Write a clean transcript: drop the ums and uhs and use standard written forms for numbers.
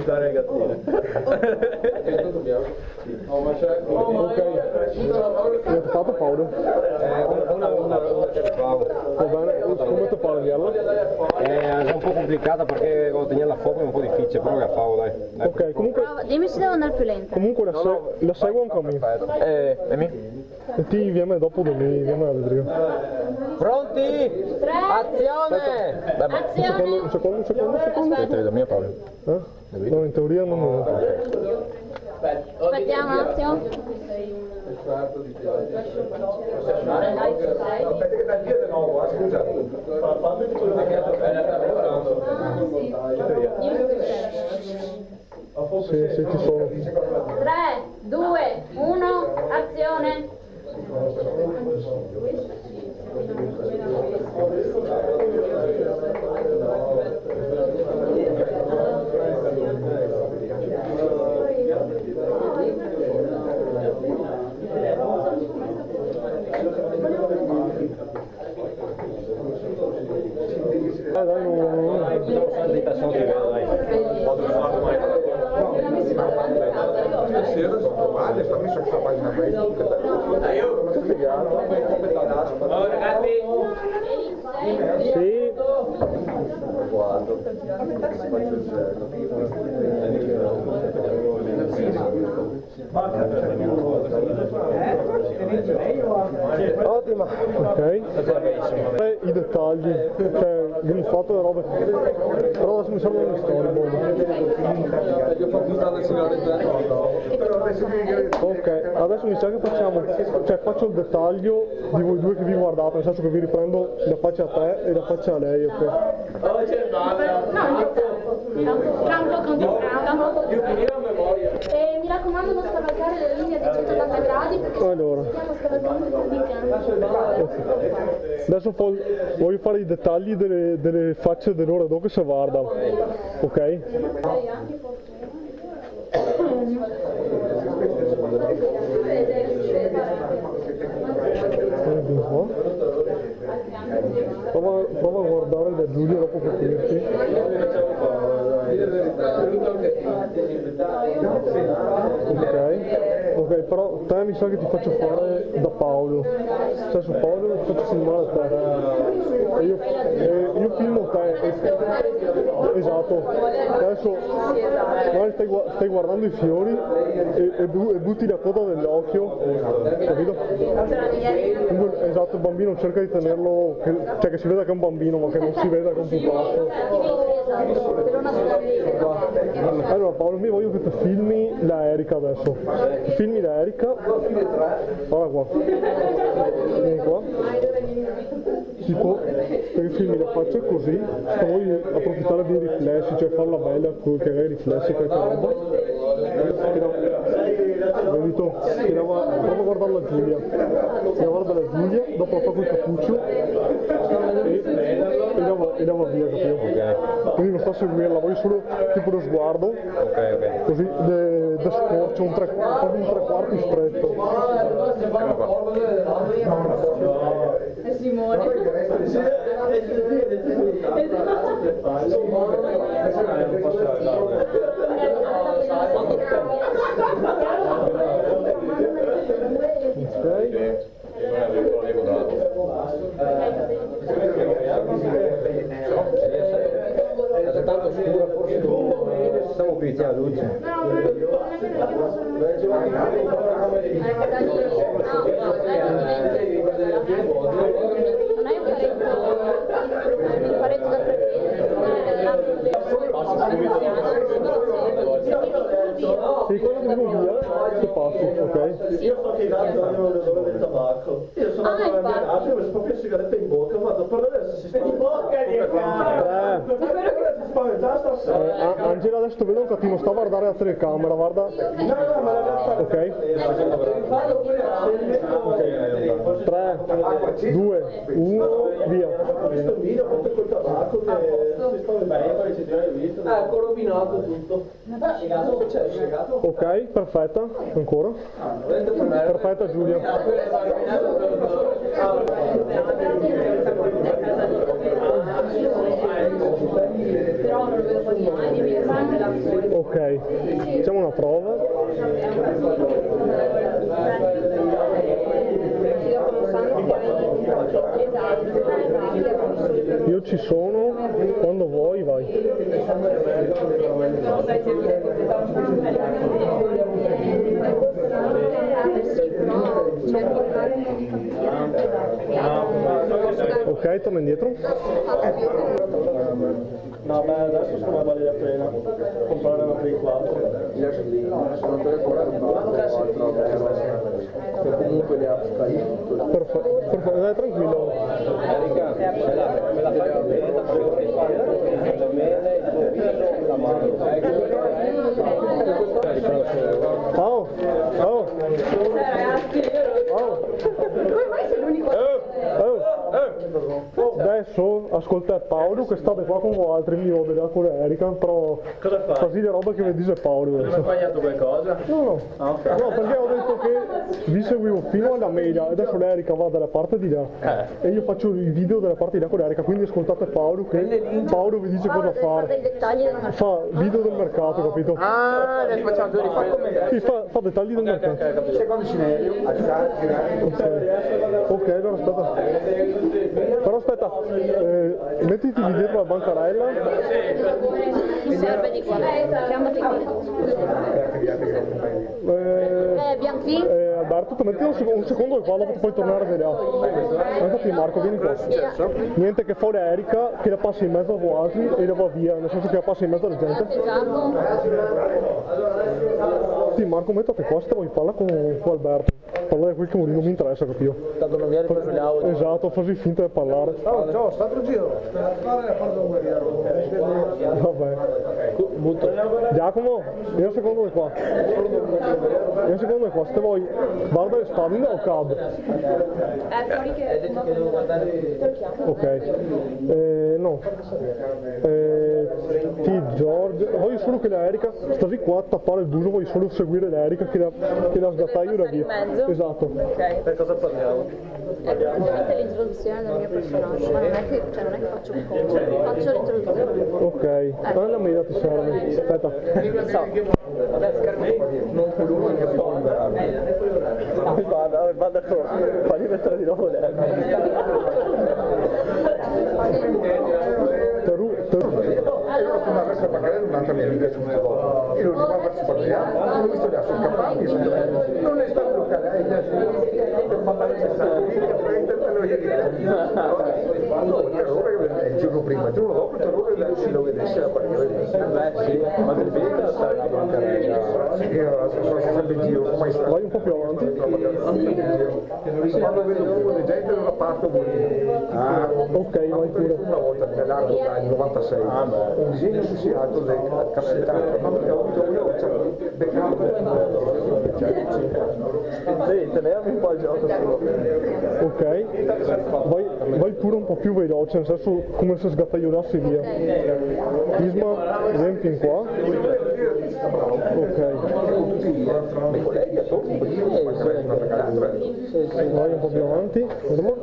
stare le gattine. Ok, mi ha fatto Paolo? Una che favo. Va bene, come ti pare dirla? È un po' complicata perché quando tenerla a fuoco è un po' difficile, però la favo dai. Ok, comunque... Dimmi se devo andare più lenta. Comunque la seguo anche a me. E ti viene dopo di me, viene a vedere. Pronti? 3, Azione! azione! Un secondo. Te da mia Paolo. No, in teoria non è. Aspettiamo un attimo. Sì, ci sono. 3, 2, 1, azione! Dai, Stasera sono male, sta messo questa pagina Facebook. Che figata. Sì. Guardo. Ottima! Ok. I dettagli, cioè vieni fatto le robe. Però adesso mi servono gli storyboard. Ok, adesso mi sa che facciamo, cioè faccio il dettaglio di voi due che vi guardate, nel senso che vi riprendo la faccia a te e la faccia a lei, ok? No, tra un po' concentrata. E mi raccomando non scavalcare la linea di 180 gradi perché Allora. stiamo scavalcando un po' di campo. Adesso voglio fare i dettagli delle facce dell'ora dopo che si guarda, ok? Prova a guardare da Giulia dopo per finirti. Ok, però te mi sa che ti faccio fare da Paolo. Cioè su Paolo ti faccio filmare te. E io filmo te. Esatto. Adesso magari stai guardando i fiori e butti la coda dell'occhio, capito? Comunque, esatto, il bambino cerca di tenerlo, cioè che si veda che è un bambino ma che non si veda che è un pupazzo. Allora Paolo, mi voglio che ti filmi la Erika adesso. Filmi la Erika. Guarda qua. Vieni qua. Tipo, perché filmi la faccia così, se vuoi approfittare dei riflessi, cioè farla bella, che hai riflessi, qualche roba. Vedito? Prova a guardare la Giulia. Guarda la Giulia, dopo la fa col cappuccio e la va via, capito? Ok. Quindi non sto a seguirla, voglio solo tipo lo sguardo. Ok. Così da scorcio, un tre quarti stretto. È Simone. Tanto scura, forse stiamo più iniziando la luce. Non hai un pareggio da Sì, quando vengo via, che passo, ok? Io so che i gatti hanno l'odore del tabacco. Io sono andato a mangiare altri, ho messo proprio la sigaretta in bocca, ma per adesso si sta in bocca si spaventa stasera. Angela adesso ti vedo un cattivo, sta a guardare la telecamera, guarda. No, ma la gatta. Ok? Ok. 3, 2, 1, via. Ho visto un video proprio col tabacco che si spaventa. Ecco, rovinato tutto. Ok, perfetta, ancora. Perfetta Giulia. Però non lo vedo quasi mai, devi essere Ok, facciamo una prova. Io ci sono, quando vuoi vai. Ok, torna indietro. No, beh, adesso secondo me vale la pena comprare una Play 4. Comunque le ha scaricato. Perfetto, dai tranquillo. Me la fai vedere perché fa bene il tuo video la mano. Oh, oh. Come mai sei l'unico? Adesso ascolta Paolo che state qua con voi altri, io vedo con Erika, però Cosa fai? così le robe che mi dice Paolo Non hai adesso. sbagliato qualcosa? No, Ah, ok. no, perché ho detto che vi seguivo fino alla media, adesso l'Erika va dalla parte di là e io faccio il video dalla parte di là con l'Erika, quindi ascoltate Paolo che Paolo vi dice cosa Dei fare. dettagli del mercato. Fa video del mercato, capito? Ah, adesso facciamo due rifare. Sì, fa dettagli del mercato. Secondo scenario, Ok, allora aspetta. Però aspetta, mettiti lì dietro la bancarella. Mi serve di qua. Chiamati qua. Bianchi? Alberto, tu metti un secondo e qua dopo puoi tornare di là. Infatti Marco, vieni qua. Niente che fa Erika che la passa in mezzo a voi altri e la va via, nel senso che la passa in mezzo alla gente. Esatto. Sì, Marco, mettete qua se vuoi parla con Alberto. Parlare quel che non mi interessa, capito? tanto non mi ha ripreso gli audio. Esatto, fai finta di parlare. Ciao, stato giro. Vabbè. Giacomo, io un secondo di qua. Io un secondo di qua, se vuoi guarda le spalle o cab. Fuori che... Ok. No. Sì, Giorgio. Voglio solo che la Erika sta lì qua a tappare il buso, voglio solo seguire l'Erika che la sgattaio da via. Esatto. Ok. Per cosa parliamo? Ovviamente l'introduzione del mio personaggio, ma non è che faccio un po'. Faccio l'introduzione. Ok. Alla media ti serve. Aspetta. Non volume che Vada con. Fagli mettere di nuovo allora sono verso Pacarello, un'altra mia amica subito dopo. E lui va verso Pacarello, l'ho visto là sul capanno, non è stato bloccare, per mandare il messaggio, vieni a prendertelo il giorno prima, il giorno dopo, il giorno dopo si lo vedesse la partita. Beh sì, ma del video sta la bancarella. Io sono sempre in giro, come sta? Vai un po' più avanti. Quando vedo un po' di gente da una parte vuol dire. Ok, vai pure. Una volta nell'anno del 96, un disegno che si alto del capitato, ma perché ho avuto io, cioè, beccato. Sì, tenevamo un po' il gioco su. Ok. Vai pure un po' più veloce, nel senso come se sgattaiollassi via. Isma, riempi in qua. Ok. Vai un po' più avanti. Vediamo.